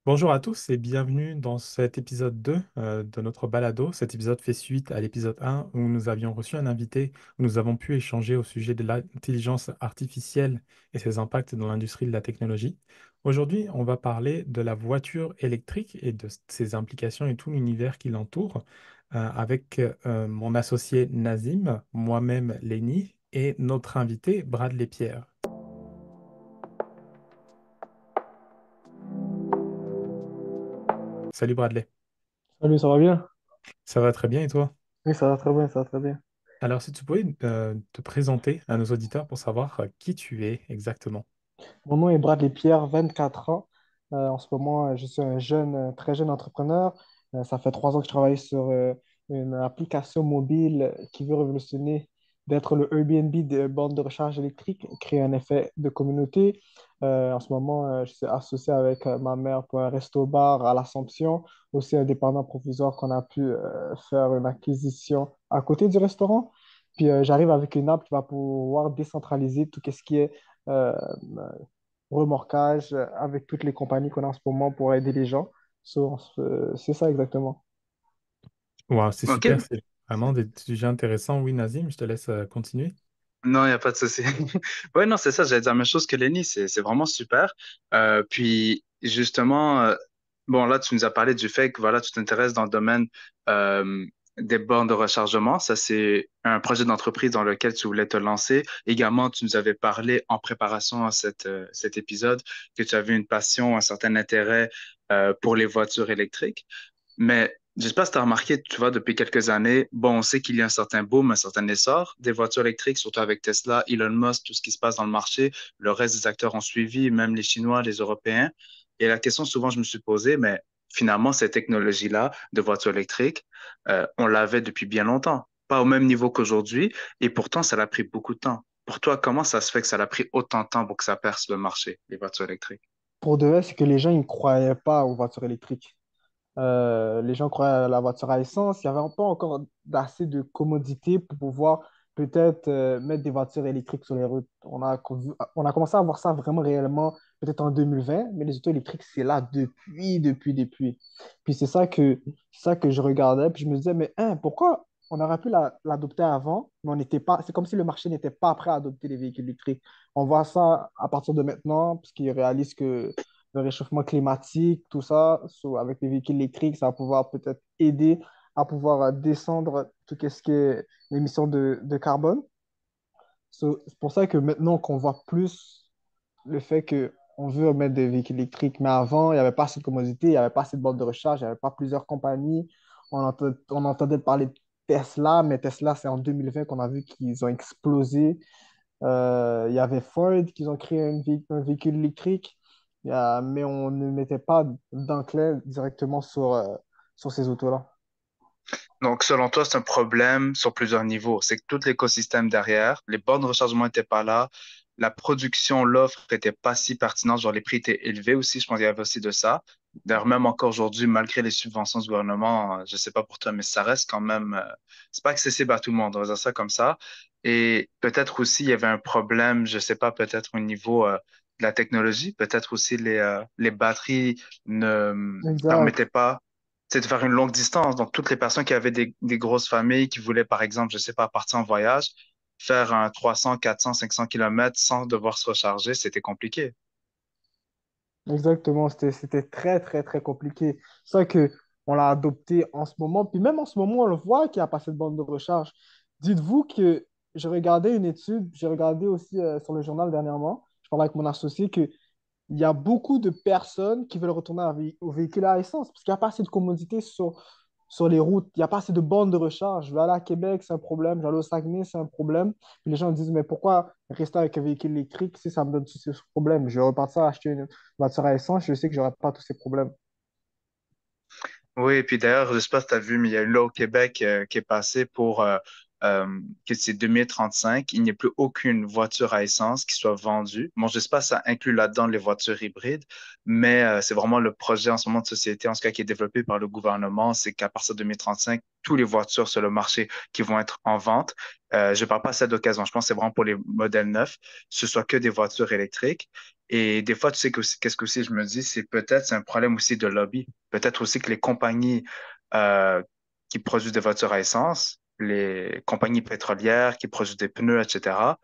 Bonjour à tous et bienvenue dans cet épisode 2 de notre balado. Cet épisode fait suite à l'épisode 1 où nous avions reçu un invité, où nous avons pu échanger au sujet de l'intelligence artificielle et ses impacts dans l'industrie de la technologie. Aujourd'hui, on va parler de la voiture électrique et de ses implications et tout l'univers qui l'entoure avec mon associé Nazim, moi-même Lenny et notre invité Bradley Pierre. Salut Bradley, Salut, ça va bien? ça va très bien et toi? Oui, ça va très bien, ça va très bien. Alors, si tu pouvais te présenter à nos auditeurs pour savoir qui tu es exactement. Mon nom est Bradley Pierre, 24 ans. En ce moment, je suis un jeune, très jeune entrepreneur. Ça fait 3 ans que je travaille sur une application mobile qui veut révolutionner, d'être le Airbnb de bornes de recharge électrique, créer un effet de communauté. En ce moment, je suis associé avec ma mère pour un resto-bar à l'Assomption, aussi un dépendant provisoire qu'on a pu faire une acquisition à côté du restaurant. Puis j'arrive avec une app qui va pouvoir décentraliser tout ce qui est euh, remorquage avec toutes les compagnies qu'on a en ce moment pour aider les gens. C'est ça exactement. Wow, c'est Ok. super, c'est vraiment des sujets intéressants. Oui, Nazim, je te laisse continuer. Non, il n'y a pas de souci. Ouais, non, c'est ça, j'allais dire la même chose que Lenny, c'est vraiment super. Puis, justement, bon, là, tu nous as parlé du fait que, voilà, tu t'intéresses dans le domaine euh, des bornes de rechargement. Ça, c'est un projet d'entreprise dans lequel tu voulais te lancer. Également, tu nous avais parlé en préparation à cet épisode que tu avais une passion, un certain intérêt pour les voitures électriques. Mais je sais pas si tu as remarqué, tu vois, depuis quelques années, bon, on sait qu'il y a un certain boom, un certain essor des voitures électriques, surtout avec Tesla, Elon Musk, tout ce qui se passe dans le marché. Le reste des acteurs ont suivi, même les Chinois, les Européens. Et la question souvent je me suis posée, mais finalement, cette technologie-là de voitures électriques, on l'avait depuis bien longtemps. Pas au même niveau qu'aujourd'hui, et pourtant, ça l'a pris beaucoup de temps. Pour toi, comment ça se fait que ça l'a pris autant de temps pour que ça perce le marché, les voitures électriques? Pour de vrai, c'est que les gens, ils ne croyaient pas aux voitures électriques. Les gens croyaient à la voiture à essence. Il n'y avait pas encore assez de commodité pour pouvoir peut-être mettre des voitures électriques sur les routes. On a commencé à voir ça vraiment réellement peut-être en 2020, mais les autos électriques, c'est là depuis. Puis c'est ça que je regardais, puis je me disais, mais hein, pourquoi on aurait pu l'adopter avant, mais on n'était pas, c'est comme si le marché n'était pas prêt à adopter les véhicules électriques. On voit ça à partir de maintenant, puisqu'ils réalisent que le réchauffement climatique, tout ça, avec les véhicules électriques, ça va pouvoir peut-être aider à pouvoir descendre tout ce qui est l'émission de carbone. C'est pour ça que maintenant qu'on voit plus le fait qu'on veut mettre des véhicules électriques, mais avant, il n'y avait pas assez de commodité, il n'y avait pas assez de bornes de recharge, il n'y avait pas plusieurs compagnies. On entendait parler de Tesla, mais Tesla, c'est en 2020 qu'on a vu qu'ils ont explosé. Il y avait Ford qui ont créé un véhicule électrique, mais on ne mettait pas d'enclin directement sur ces autos-là. Donc, selon toi, c'est un problème sur plusieurs niveaux. C'est que tout l'écosystème derrière, les bornes de rechargement n'étaient pas là, la production, l'offre n'était pas si pertinente, genre les prix étaient élevés aussi, je pense qu'il y avait aussi de ça. D'ailleurs, même encore aujourd'hui, malgré les subventions du gouvernement, je sais pas pour toi, mais ça reste quand même, c'est pas accessible à tout le monde, on va dire ça comme ça. Et peut-être aussi, il y avait un problème, je sais pas, peut-être au niveau de la technologie, peut-être aussi les batteries ne permettaient Exact. pas c'est de faire une longue distance. Donc, toutes les personnes qui avaient des grosses familles, qui voulaient, par exemple, je sais pas, partir en voyage, faire un 300, 400, 500 kilomètres sans devoir se recharger, c'était compliqué. Exactement, c'était très, très, très compliqué. C'est ça que on l'a adopté en ce moment. Puis même en ce moment, on le voit qu'il n'y a pas cette bande de recharge. Dites-vous que j'ai regardé une étude, j'ai regardé aussi sur le journal dernièrement, je parlais avec mon associé, que il y a beaucoup de personnes qui veulent retourner au véhicule à essence parce qu'il n'y a pas assez de commodité sur les routes. Il n'y a pas assez de bornes de recharge. Je vais aller à Québec, c'est un problème. Je vais aller au Saguenay, c'est un problème. Puis les gens disent, mais pourquoi rester avec un véhicule électrique si ça me donne tous ces problèmes? Je vais repartir acheter une voiture à essence, je sais que je n'aurai pas tous ces problèmes. Oui, et puis d'ailleurs, je sais pas si tu as vu, mais il y a une loi au Québec qui est passée pour que c'est 2035, il n'y ait plus aucune voiture à essence qui soit vendue. Bon, je sais pas si ça inclut là-dedans les voitures hybrides, mais c'est vraiment le projet en ce moment de société, en ce cas qui est développé par le gouvernement, c'est qu'à partir de 2035, toutes les voitures sur le marché qui vont être en vente, je parle pas de cette occasion, je pense que c'est vraiment pour les modèles neufs, ce soit que des voitures électriques. Et des fois, tu sais qu'est-ce que aussi je me dis, c'est peut-être c'est un problème aussi de lobby. Peut-être aussi que les compagnies euh, qui produisent des voitures à essence, les compagnies pétrolières qui produisent des pneus, etc.,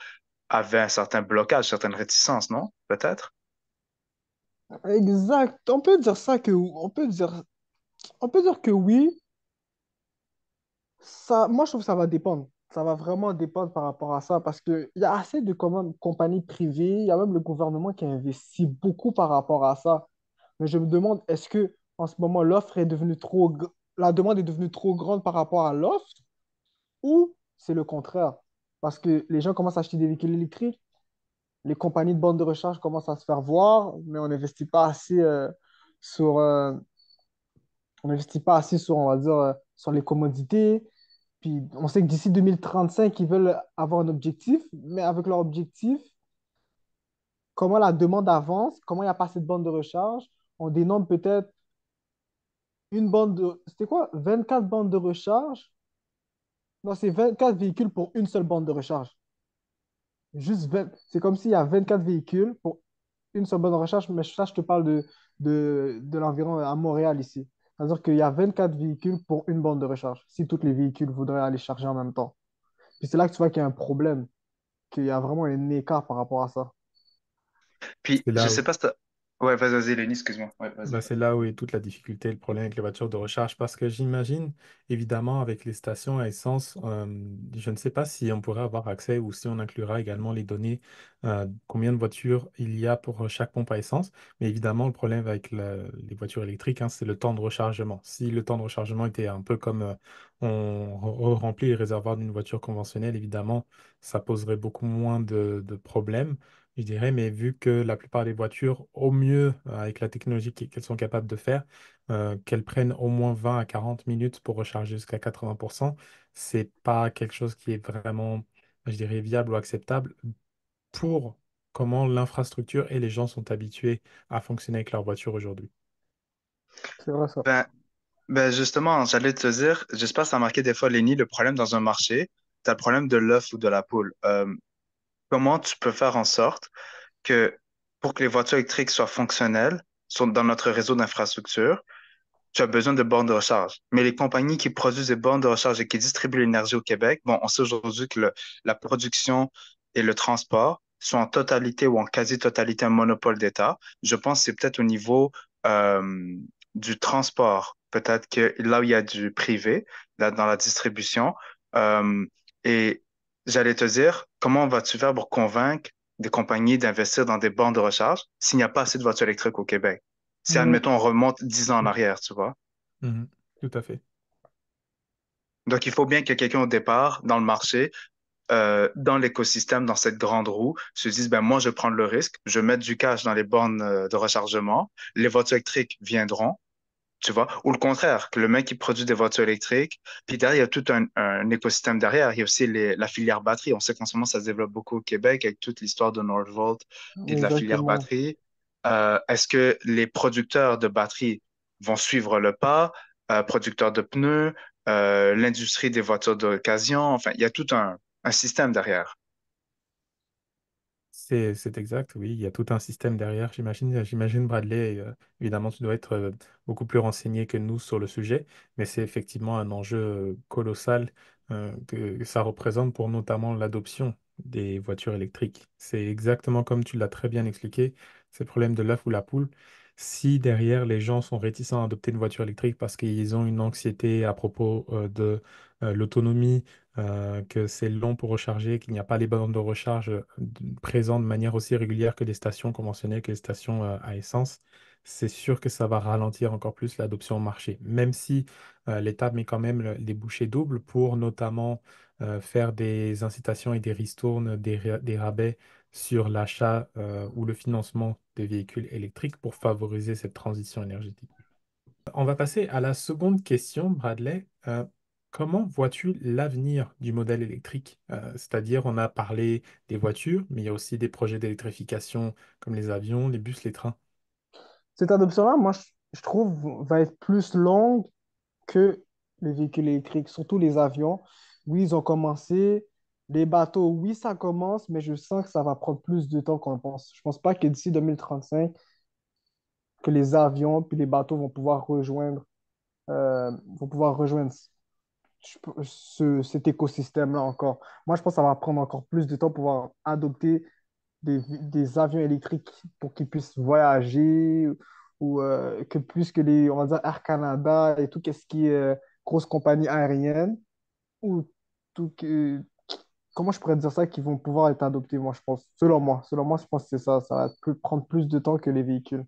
avaient un certain blocage, certaines réticences, non? Peut-être? Exact. On peut dire que oui. Ça, moi, je trouve que ça va dépendre. Ça va vraiment dépendre par rapport à ça parce qu'il y a assez de quand même, compagnies privées, il y a même le gouvernement qui investit beaucoup par rapport à ça. Mais je me demande, est-ce que en ce moment, la demande est devenue trop grande par rapport à l'offre ou c'est le contraire? Parce que les gens commencent à acheter des véhicules électriques, les compagnies de bornes de recharge commencent à se faire voir, mais on n'investit pas assez sur, euh, on n'investit pas assez sur, on va dire, sur les commodités. Puis on sait que d'ici 2035, ils veulent avoir un objectif, mais avec leur objectif, comment la demande avance, comment il n'y a pas assez de bornes de recharge, on dénombre peut-être une bande de... C'était quoi? 24 bandes de recharge? Non, c'est 24 véhicules pour une seule bande de recharge. Juste 20. C'est comme s'il y a 24 véhicules pour une seule bande de recharge, mais ça, je te parle de l'environ à Montréal ici. C'est-à-dire qu'il y a 24 véhicules pour une bande de recharge, si tous les véhicules voudraient aller charger en même temps. Puis c'est là que tu vois qu'il y a un problème, qu'il y a vraiment un écart par rapport à ça. Puis, C'est je là sais où, pas si Ouais, vas-y, Lenny, excuse-moi. Ouais, vas-y. bah, c'est là où est toute la difficulté, le problème avec les voitures de recharge. Parce que j'imagine, évidemment, avec les stations à essence, je ne sais pas si on pourrait avoir accès ou si on inclura également les données, combien de voitures il y a pour chaque pompe à essence. Mais évidemment, le problème avec les voitures électriques, hein, c'est le temps de rechargement. Si le temps de rechargement était un peu comme on remplit les réservoirs d'une voiture conventionnelle, évidemment, ça poserait beaucoup moins de problèmes, je dirais, mais vu que la plupart des voitures, au mieux, avec la technologie qu'elles sont capables de faire, qu'elles prennent au moins 20 à 40 minutes pour recharger jusqu'à 80%, c'est pas quelque chose qui est vraiment, je dirais, viable ou acceptable pour comment l'infrastructure et les gens sont habitués à fonctionner avec leur voiture aujourd'hui. C'est vrai ça. Ben, justement, j'allais te dire, j'espère que ça a marqué des fois, Lenny, le problème dans un marché, tu as le problème de l'œuf ou de la poule. Comment tu peux faire en sorte que pour que les voitures électriques soient fonctionnelles, sont dans notre réseau d'infrastructure, tu as besoin de bornes de recharge. Mais les compagnies qui produisent des bornes de recharge et qui distribuent l'énergie au Québec, bon, on sait aujourd'hui que la production et le transport sont en totalité ou en quasi-totalité un monopole d'État. Je pense que c'est peut-être au niveau euh, du transport, peut-être que là où il y a du privé, là, dans la distribution. euh, et j'allais te dire, comment vas-tu faire pour convaincre des compagnies d'investir dans des bornes de recharge s'il n'y a pas assez de voitures électriques au Québec? Si, Mm. admettons, on remonte 10 ans en arrière, tu vois. Mhm. Tout à fait. Donc, il faut bien que quelqu'un au départ, dans le marché, dans l'écosystème, dans cette grande roue, se dise, ben, moi, je vais prendre le risque, je vais mettre du cash dans les bornes de rechargement, les voitures électriques viendront, tu vois. Ou le contraire, que le mec qui produit des voitures électriques, puis derrière, il y a tout un écosystème derrière. Il y a aussi la filière batterie. On sait qu'en ce moment, ça se développe beaucoup au Québec avec toute l'histoire de Northvolt puis de la filière Exactement. batterie. Est-ce que les producteurs de batteries vont suivre le pas? Producteurs de pneus, l'industrie des voitures d'occasion. Enfin, il y a tout un système derrière. C'est exact, oui. Il y a tout un système derrière, j'imagine, Bradley. Évidemment, tu dois être beaucoup plus renseigné que nous sur le sujet, mais c'est effectivement un enjeu colossal que ça représente pour notamment l'adoption des voitures électriques. C'est exactement comme tu l'as très bien expliqué, c'est le problème de l'œuf ou la poule. Si derrière les gens sont réticents à adopter une voiture électrique parce qu'ils ont une anxiété à propos de l'autonomie, que c'est long pour recharger, qu'il n'y a pas les bornes de recharge présentes de manière aussi régulière que les stations conventionnelles, que les stations à essence, c'est sûr que ça va ralentir encore plus l'adoption au marché. Même si l'État met quand même les bouchées doubles pour notamment faire des incitations et des ristournes, des rabais sur l'achat ou le financement des véhicules électriques pour favoriser cette transition énergétique. On va passer à la seconde question, Bradley. Comment vois-tu l'avenir du modèle électrique? C'est-à-dire, on a parlé des voitures, mais il y a aussi des projets d'électrification comme les avions, les bus, les trains. Cette adoption-là, moi, je trouve, va être plus longue que les véhicules électriques, surtout les avions. Oui, ils ont commencé. Les bateaux, oui, ça commence, mais je sens que ça va prendre plus de temps qu'on le pense. Je pense pas que d'ici 2035, que les avions puis les bateaux vont pouvoir rejoindre cet écosystème-là encore. Moi, je pense que ça va prendre encore plus de temps pour pouvoir adopter des avions électriques pour qu'ils puissent voyager ou que plus que on va dire Air Canada et tout ce qui est grosse compagnie aérienne ou tout que, comment je pourrais dire ça, qui vont pouvoir être adoptés, moi, je pense. Selon moi, je pense que c'est ça. Ça va prendre plus de temps que les véhicules.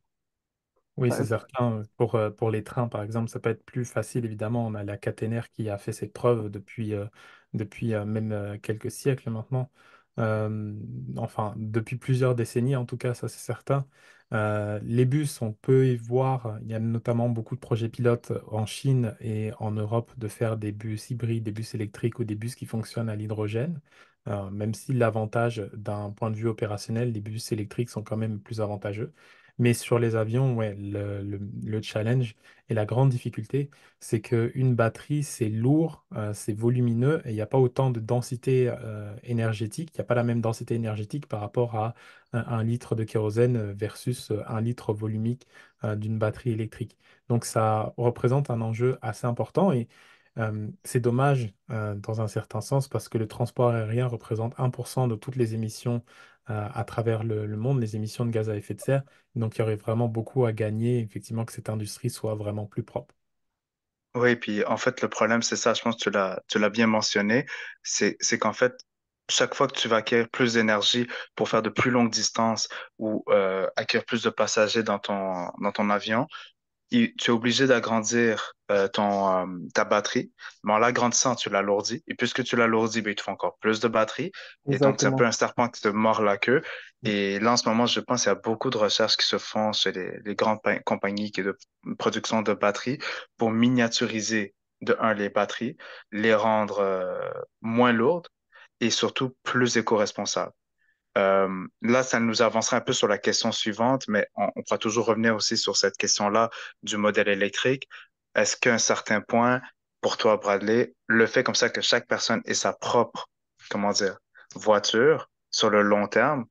Oui, Ça- c'est certain. Pour les trains, par exemple, ça peut être plus facile, évidemment. On a la caténaire qui a fait ses preuves depuis même quelques siècles maintenant. Euh, enfin, depuis plusieurs décennies, en tout cas, ça c'est certain. Les bus, on peut y voir, il y a notamment beaucoup de projets pilotes en Chine et en Europe de faire des bus hybrides, des bus électriques ou des bus qui fonctionnent à l'hydrogène. Même si l'avantage d'un point de vue opérationnel, les bus électriques sont quand même plus avantageux. Mais sur les avions, ouais, le challenge et la grande difficulté, c'est qu'une batterie, c'est lourd, c'est volumineux et il n'y a pas autant de densité énergétique. Il n'y a pas la même densité énergétique par rapport à 1 litre de kérosène versus 1 litre volumique d'une batterie électrique. Donc ça représente un enjeu assez important et c'est dommage dans un certain sens parce que le transport aérien représente 1% de toutes les émissions à travers le monde, les émissions de gaz à effet de serre. Donc, il y aurait vraiment beaucoup à gagner, effectivement, que cette industrie soit vraiment plus propre. Oui, puis en fait, le problème, c'est ça, je pense que tu l'as bien mentionné, c'est qu'en fait, chaque fois que tu vas acquérir plus d'énergie pour faire de plus longues distances ou acquérir plus de passagers dans ton avion, tu es obligé d'agrandir ta batterie, mais en l'agrandissant, tu l'alourdis. Et puisque tu l'alourdis, ben, il te faut encore plus de batterie. Et donc, c'est un peu Exactement. un serpent qui te mord la queue. Et là, en ce moment, je pense qu'il y a beaucoup de recherches qui se font chez les grandes compagnies de production de batteries pour miniaturiser, de un, les batteries, les rendre moins lourdes et surtout plus éco-responsables. Là, ça nous avancerait un peu sur la question suivante, mais on pourra toujours revenir aussi sur cette question-là du modèle électrique. Est-ce qu'à un certain point, pour toi, Bradley, le fait comme ça que chaque personne ait sa propre, comment dire, voiture sur le long terme,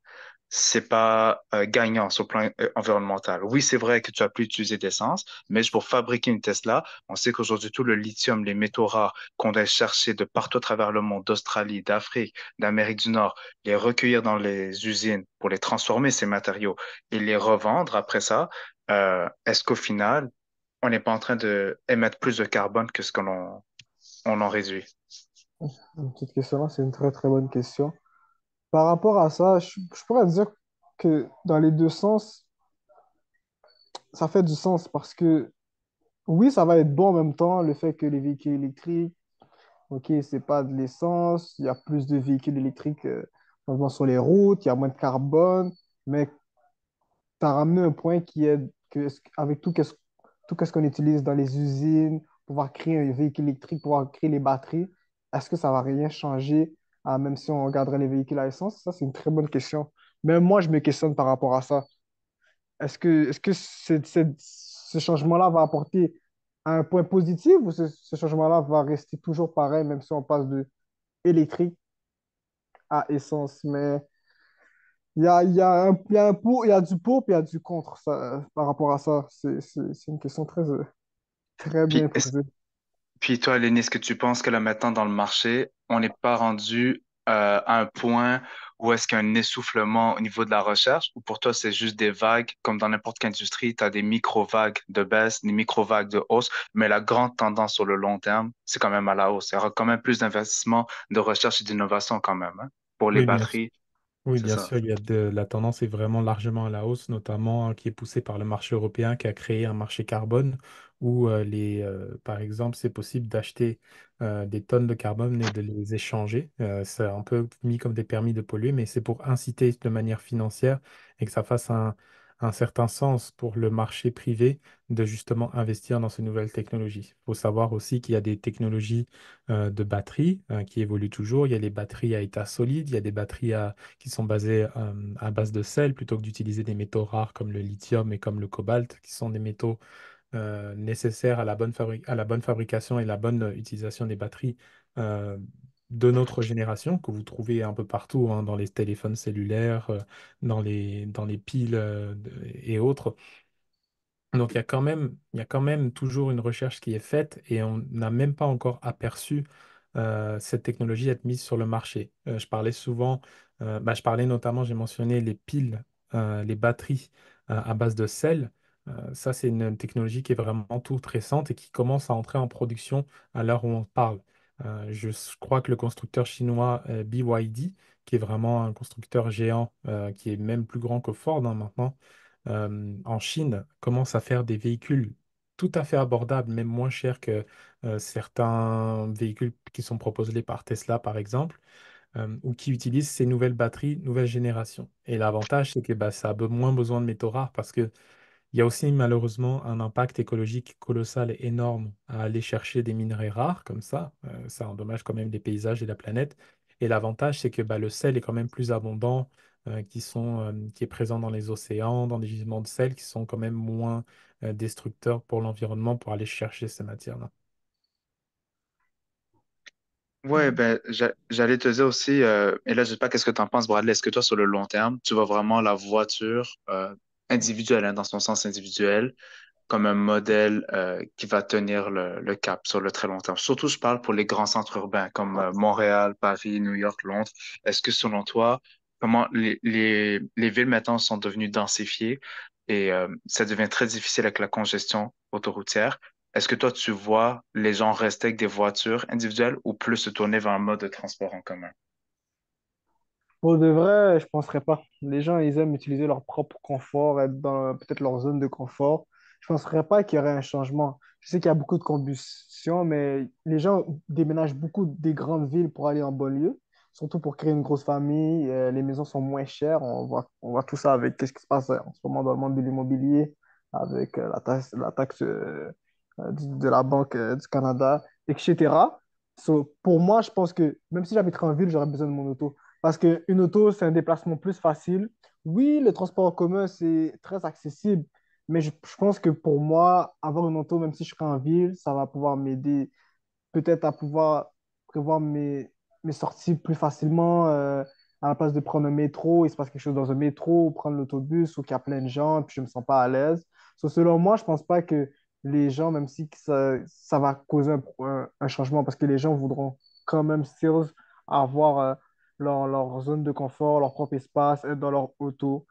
c'est pas gagnant sur le plan environnemental. Oui, c'est vrai que tu as pu utiliser d'essence, mais pour fabriquer une Tesla, on sait qu'aujourd'hui, tout le lithium, les métaux rares qu'on doit chercher de partout à travers le monde, d'Australie, d'Afrique, d'Amérique du Nord, les recueillir dans les usines pour les transformer, ces matériaux, et les revendre après ça, est-ce qu'au final, on n'est pas en train de émettre plus de carbone que ce on en réduit? Cette question-là, c'est une très, très bonne question. Par rapport à ça, je pourrais dire que dans les deux sens, ça fait du sens parce que oui, ça va être bon en même temps, le fait que les véhicules électriques, OK, c'est pas de l'essence, il y a plus de véhicules électriques sur les routes, il y a moins de carbone, mais tu as ramené un point qui est que avec tout ce qu'on utilise dans les usines, pouvoir créer un véhicule électrique, pouvoir créer les batteries, est-ce que ça va rien changer, même si on regarderait les véhicules à essence? Ça, c'est une très bonne question. Même moi, je me questionne par rapport à ça. Est-ce que ce changement-là va apporter un point positif ou ce changement-là va rester toujours pareil, même si on passe de électrique à essence? Mais il y a un pour, il y a du pour, puis il y a du contre ça, par rapport à ça. C'est une question très, très bien Puis, posée. Puis toi, Lénie, est-ce que tu penses que là maintenant dans le marché, on n'est pas rendu à un point où est-ce qu'il y a un essoufflement au niveau de la recherche, ou pour toi c'est juste des vagues, comme dans n'importe quelle industrie, tu as des micro-vagues de baisse, des micro-vagues de hausse, mais la grande tendance sur le long terme, c'est quand même à la hausse. Il y aura quand même plus d'investissement, de recherche et d'innovation quand même, hein, pour les Oui, bien batteries, Oui, c'est bien ça. sûr, la tendance est vraiment largement à la hausse, notamment qui est poussée par le marché européen qui a créé un marché carbone où par exemple, c'est possible d'acheter des tonnes de carbone et de les échanger. C'est un peu mis comme des permis de polluer, mais c'est pour inciter de manière financière et que ça fasse un certain sens pour le marché privé de justement investir dans ces nouvelles technologies. Il faut savoir aussi qu'il y a des technologies de batteries qui évoluent toujours. Il y a les batteries à état solide, il y a des batteries qui sont basés à base de sel plutôt que d'utiliser des métaux rares comme le lithium et comme le cobalt, qui sont des métaux nécessaires à la bonne à la bonne fabrication et la bonne utilisation des batteries. euh, de notre génération, que vous trouvez un peu partout, hein, dans les téléphones cellulaires, dans les piles et autres. Donc il y a quand même toujours une recherche qui est faite et on n'a même pas encore aperçu cette technologie être mise sur le marché. Je parlais notamment, j'ai mentionné les piles, les batteries à base de sel. Ça, c'est une technologie qui est vraiment toute récente et qui commence à entrer en production à l'heure où on parle. Je crois que le constructeur chinois BYD, qui est vraiment un constructeur géant, qui est même plus grand que Ford, hein, maintenant, en Chine commence à faire des véhicules tout à fait abordables, même moins chers que certains véhicules qui sont proposés par Tesla, par exemple, ou qui utilisent ces nouvelles batteries, nouvelle génération. Et l'avantage, c'est que bah, ça a moins besoin de métaux rares parce que il y a aussi malheureusement un impact écologique colossal et énorme à aller chercher des minerais rares comme ça. Ça endommage quand même les paysages et la planète. Et l'avantage, c'est que bah, le sel est quand même plus abondant, qui est présent dans les océans, dans des gisements de sel qui sont quand même moins destructeurs pour l'environnement pour aller chercher ces matières-là. Ouais, ben, j'allais te dire aussi, et là, je sais pas qu'est-ce que tu en penses, Bradley. Est-ce que toi, sur le long terme, tu vois vraiment la voiture individuelle, hein, dans son sens individuel, comme un modèle qui va tenir le cap sur le très long terme? Surtout, je parle pour les grands centres urbains comme Montréal, Paris, New York, Londres. Est-ce que selon toi, comment les villes maintenant sont devenues densifiées et ça devient très difficile avec la congestion autoroutière? Est-ce que toi, tu vois les gens rester avec des voitures individuelles ou plus se tourner vers un mode de transport en commun? Pour de vrai, je penserais pas. Les gens, ils aiment utiliser leur propre confort, être dans peut-être leur zone de confort. Je penserais pas qu'il y aurait un changement. Je sais qu'il y a beaucoup de combustion, mais les gens déménagent beaucoup des grandes villes pour aller en banlieue, surtout pour créer une grosse famille. Les maisons sont moins chères. On voit tout ça avec qu'est-ce qui se passe en ce moment dans le monde de l'immobilier, avec la taxe de la Banque du Canada, etc. Pour moi, je pense que même si j'habiterais en ville, j'aurais besoin de mon auto. Parce qu'une auto, c'est un déplacement plus facile. Oui, le transport en commun, c'est très accessible, mais je pense que pour moi, avoir une auto, même si je serais en ville, ça va pouvoir m'aider peut-être à pouvoir prévoir mes sorties plus facilement, à la place de prendre un métro, il se passe quelque chose dans un métro, ou prendre l'autobus, ou qu'il y a plein de gens, puis je ne me sens pas à l'aise. Selon moi, je ne pense pas que les gens, même si que ça va causer un changement, parce que les gens voudront quand même still avoir leur zone de confort, leur propre espace, être dans leur auto.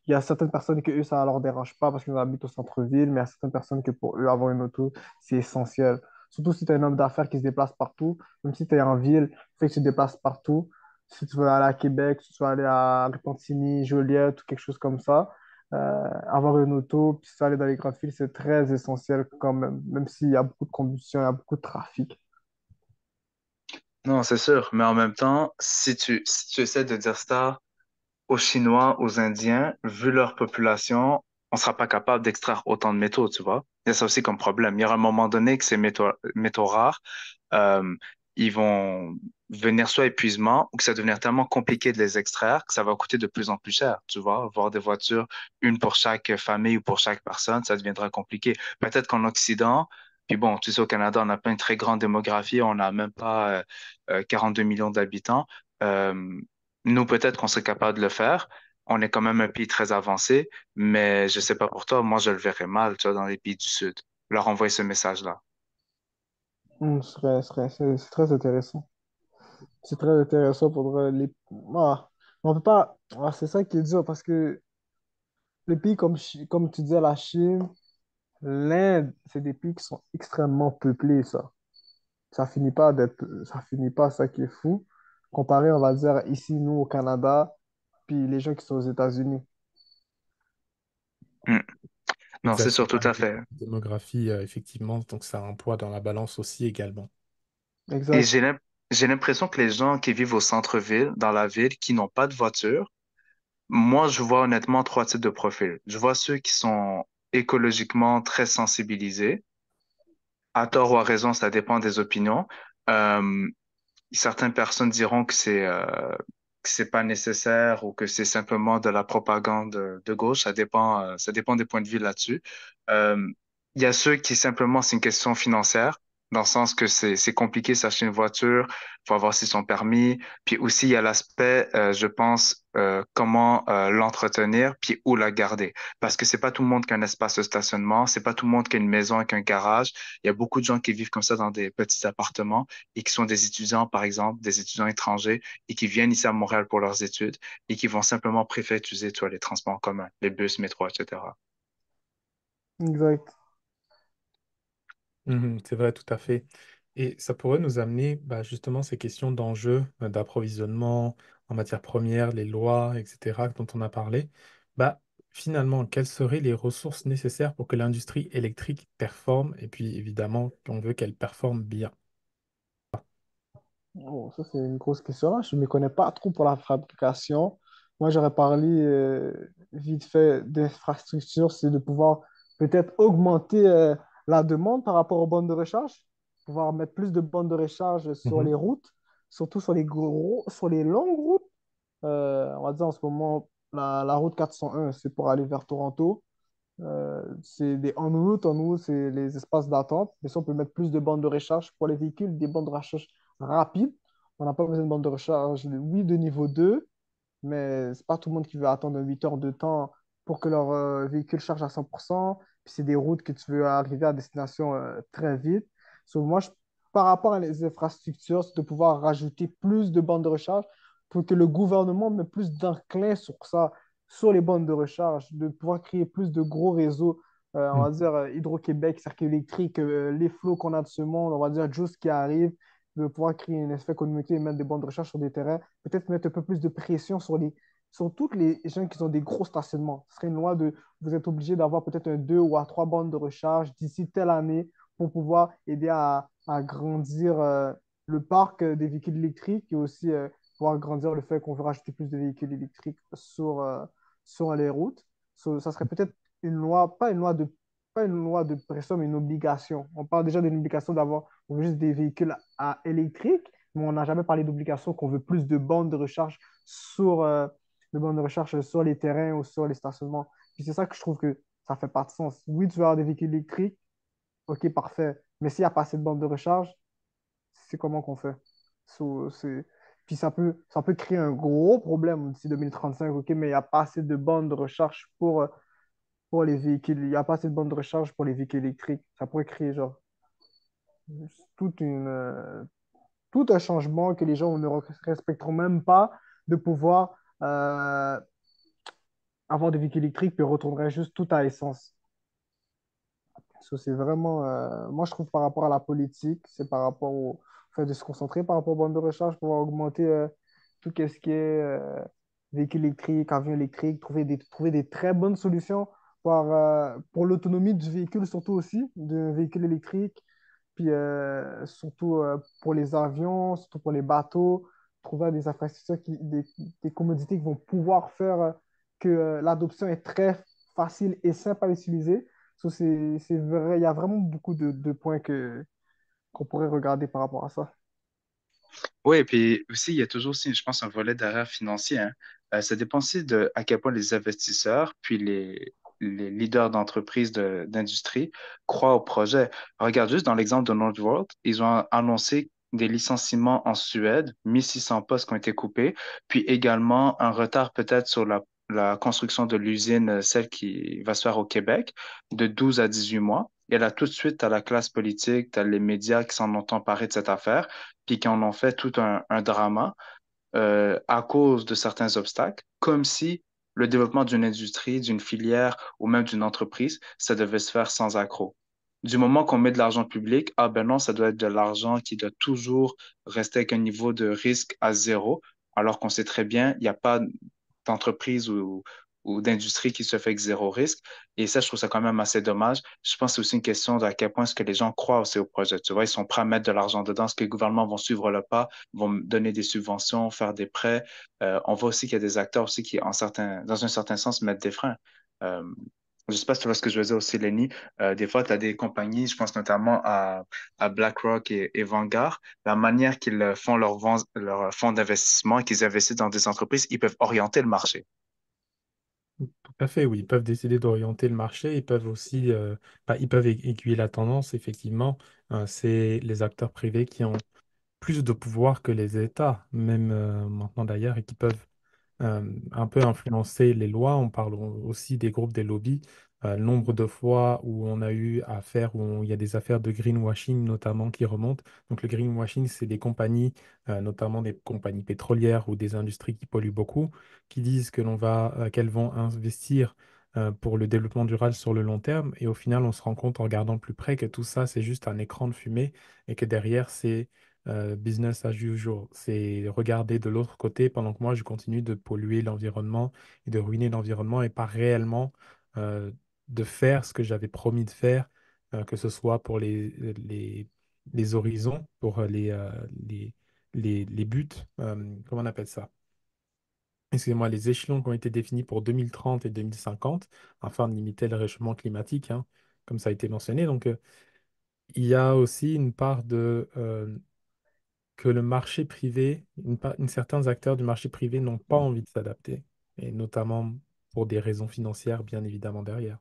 Il y a certaines personnes que eux, ça ne leur dérange pas parce qu'ils habitent au centre-ville, mais il y a certaines personnes que pour eux, avoir une auto, c'est essentiel. Surtout si tu es un homme d'affaires qui se déplace partout, même si tu es en ville, fait que tu te déplaces partout. Si tu veux aller à Québec, si tu veux aller à Repentigny, Joliette ou quelque chose comme ça, avoir une auto, puis ça aller dans les grandes villes, c'est très essentiel quand même, même s'il y a beaucoup de combustion, il y a beaucoup de trafic. Non, c'est sûr, mais en même temps, si tu essaies de dire ça aux Chinois, aux Indiens, vu leur population, on sera pas capable d'extraire autant de métaux, tu vois. Il y a ça aussi comme problème. Il y aura un moment donné que ces métaux rares, euh, ils vont venir soit épuisement ou que ça va devenir tellement compliqué de les extraire que ça va coûter de plus en plus cher, tu vois. Avoir des voitures, une pour chaque famille ou pour chaque personne, ça deviendra compliqué. Peut-être qu'en Occident, puis bon, tu sais, au Canada, on n'a pas une très grande démographie, on n'a même pas 42 millions d'habitants. Euh, Nous, peut-être qu'on serait capable de le faire. On est quand même un pays très avancé, mais je sais pas pour toi, moi, je le verrais mal, tu vois, dans les pays du Sud. Leur envoyer ce message-là. C'est très intéressant. C'est très intéressant pour les. Ah, on peut pas. C'est ça qui est dur parce que les pays comme tu disais, la Chine, l'Inde, c'est des pays qui sont extrêmement peuplés, ça. Ça finit pas, ça qui est fou. Comparé, on va dire, ici, nous, au Canada, puis les gens qui sont aux États-Unis. Hmm. Non, c'est sûr, tout Exactement, à la fait. démographie, effectivement, donc ça a un poids dans la balance aussi également. Et Exact. j'ai l'impression que les gens qui vivent au centre-ville, dans la ville, qui n'ont pas de voiture, moi, je vois honnêtement trois types de profils. Je vois ceux qui sont écologiquement très sensibilisés. À tort ou à raison, ça dépend des opinions. Euh, Certaines personnes diront que c'est pas nécessaire ou que c'est simplement de la propagande de gauche. Ça dépend des points de vue là-dessus. Euh, il y a ceux qui simplement c'est une question financière. dans le sens que c'est compliqué s'acheter une voiture, faut avoir aussi son permis, puis aussi il y a l'aspect, je pense, comment l'entretenir, puis où la garder. Parce que c'est pas tout le monde qui a un espace de stationnement, c'est pas tout le monde qui a une maison avec un garage. Il y a beaucoup de gens qui vivent comme ça dans des petits appartements et qui sont des étudiants, par exemple, des étudiants étrangers et qui viennent ici à Montréal pour leurs études et qui vont simplement préférer utiliser, tu vois, les transports en commun, les bus, métro, etc. Exact. Mhm, c'est vrai, tout à fait. Et ça pourrait nous amener bah, justement ces questions d'enjeux, d'approvisionnement en matières premières, les lois, etc., dont on a parlé. Bah, finalement, quelles seraient les ressources nécessaires pour que l'industrie électrique performe? Et puis, évidemment, on veut qu'elle performe bien. Oh, ça, c'est une grosse question. Là. Je ne me connais pas trop pour la fabrication. Moi, j'aurais parlé vite fait d'infrastructure, c'est de pouvoir peut-être augmenter la demande par rapport aux bornes de recharge, pouvoir mettre plus de bornes de recharge sur Mhm, les routes, surtout sur les longues routes. On va dire en ce moment, la route 401, c'est pour aller vers Toronto. C'est des en route, c'est les espaces d'attente. Mais si on peut mettre plus de bandes de recharge pour les véhicules, des bandes de recharge rapides. On n'a pas besoin de bandes de recharge, oui, de niveau 2, mais c'est pas tout le monde qui veut attendre 8 heures de temps pour que leur véhicule charge à 100%. Puis c'est des routes que tu veux arriver à destination très vite. Moi, par rapport à les infrastructures, c'est de pouvoir rajouter plus de bandes de recharge pour que le gouvernement mette plus d'enclin sur ça, sur les bandes de recharge, de pouvoir créer plus de gros réseaux. On mhm, va dire Hydro-Québec, Circuit électrique, les flots qu'on a de ce monde, on va dire Juice qui arrive, de pouvoir créer un effet communauté et mettre des bandes de recharge sur des terrains, peut-être mettre un peu plus de pression sur toutes les gens qui ont des gros stationnements. Ce serait une loi de vous êtes obligé d'avoir peut-être un 2 ou à 3 bandes de recharge d'ici telle année pour pouvoir aider à grandir le parc des véhicules électriques et aussi pouvoir grandir le fait qu'on veut rajouter plus de véhicules électriques sur les routes. Ça serait peut-être une loi, pas une loi de pression, mais une obligation. On parle déjà d'une obligation d'avoir on veut juste des véhicules électriques, mais on n'a jamais parlé d'obligation qu'on veut plus de bandes de recharge sur les terrains ou sur les stationnements. Puis c'est ça que je trouve que ça fait pas de sens. Oui, tu veux avoir des véhicules électriques, ok, parfait. Mais s'il n'y a pas assez de bandes de recharge, c'est comment qu'on fait? Puis ça peut créer un gros problème d'ici 2035, ok, mais il n'y a pas assez de bandes de recharge pour les véhicules. Il n'y a pas assez de bandes de recharge pour les véhicules électriques. Ça pourrait créer genre toute tout un changement que les gens ne respecteront même pas de pouvoir avoir des véhicules électriques puis retourneraient juste tout à essence. Ça, c'est vraiment, moi, je trouve par rapport à la politique, c'est par rapport au fait de se concentrer par rapport aux bandes de recharge pour augmenter tout ce qui est véhicules électriques, avions électriques, trouver des très bonnes solutions pour l'autonomie du véhicule, surtout aussi, d'un véhicule électrique, puis surtout pour les avions, surtout pour les bateaux, trouver des infrastructures, des commodités qui vont pouvoir faire que l'adoption est très facile et simple à utiliser. C'est vrai, il y a vraiment beaucoup de points qu'on pourrait regarder par rapport à ça. Oui, et puis aussi, il y a toujours aussi, je pense, un volet derrière financier, hein. Ça dépend aussi de à quel point les investisseurs, puis les leaders d'entreprises d'industrie croient au projet. Regarde juste dans l'exemple de Nordworld, ils ont annoncé des licenciements en Suède, 1600 postes qui ont été coupés, puis également un retard peut-être sur la construction de l'usine, celle qui va se faire au Québec, de 12 à 18 mois. Et là, tout de suite, tu as la classe politique, tu as les médias qui s'en ont emparé de cette affaire puis qui en ont fait tout un drama à cause de certains obstacles, comme si le développement d'une industrie, d'une filière ou même d'une entreprise, ça devait se faire sans accroc. Du moment qu'on met de l'argent public, ah ben non, ça doit être de l'argent qui doit toujours rester avec un niveau de risque à zéro, alors qu'on sait très bien, il n'y a pas d'entreprise ou d'industrie qui se fait avec zéro risque. Et ça, je trouve ça quand même assez dommage. Je pense que c'est aussi une question de à quel point est-ce que les gens croient aussi au projet. Tu vois, ils sont prêts à mettre de l'argent dedans. Est-ce que les gouvernements vont suivre le pas, vont donner des subventions, faire des prêts? On voit aussi qu'il y a des acteurs aussi qui, dans un certain sens, mettent des freins. Euh, je ne sais pas si tu vois ce que je veux dire aussi, Lenny. Des fois, tu as des compagnies, je pense notamment à BlackRock et Vanguard, la manière qu'ils font leur fonds d'investissement et qu'ils investissent dans des entreprises, ils peuvent orienter le marché. Tout à fait, oui. Ils peuvent décider d'orienter le marché. Ils peuvent aussi, ils peuvent aiguiller la tendance, effectivement. C'est les acteurs privés qui ont plus de pouvoir que les États, même maintenant d'ailleurs, et qui peuvent un peu influencer les lois. On parle aussi des groupes des lobbies. Le nombre de fois où on a eu affaire, il y a des affaires de greenwashing notamment qui remontent. Donc le greenwashing, c'est des compagnies, notamment des compagnies pétrolières ou des industries qui polluent beaucoup, qui disent qu'elles vont investir pour le développement durable sur le long terme. Et au final, on se rend compte en regardant de plus près que tout ça, c'est juste un écran de fumée et que derrière, c'est business as usual. C'est regarder de l'autre côté pendant que moi, je continue de polluer l'environnement et de ruiner l'environnement et pas réellement euh, de faire ce que j'avais promis de faire, que ce soit pour les horizons, pour les buts, comment on appelle ça? Excusez-moi, les échelons qui ont été définis pour 2030 et 2050, afin de limiter le réchauffement climatique, hein, comme ça a été mentionné. Donc, il y a aussi une part que le marché privé, certains acteurs du marché privé n'ont pas envie de s'adapter, et notamment pour des raisons financières, bien évidemment, derrière.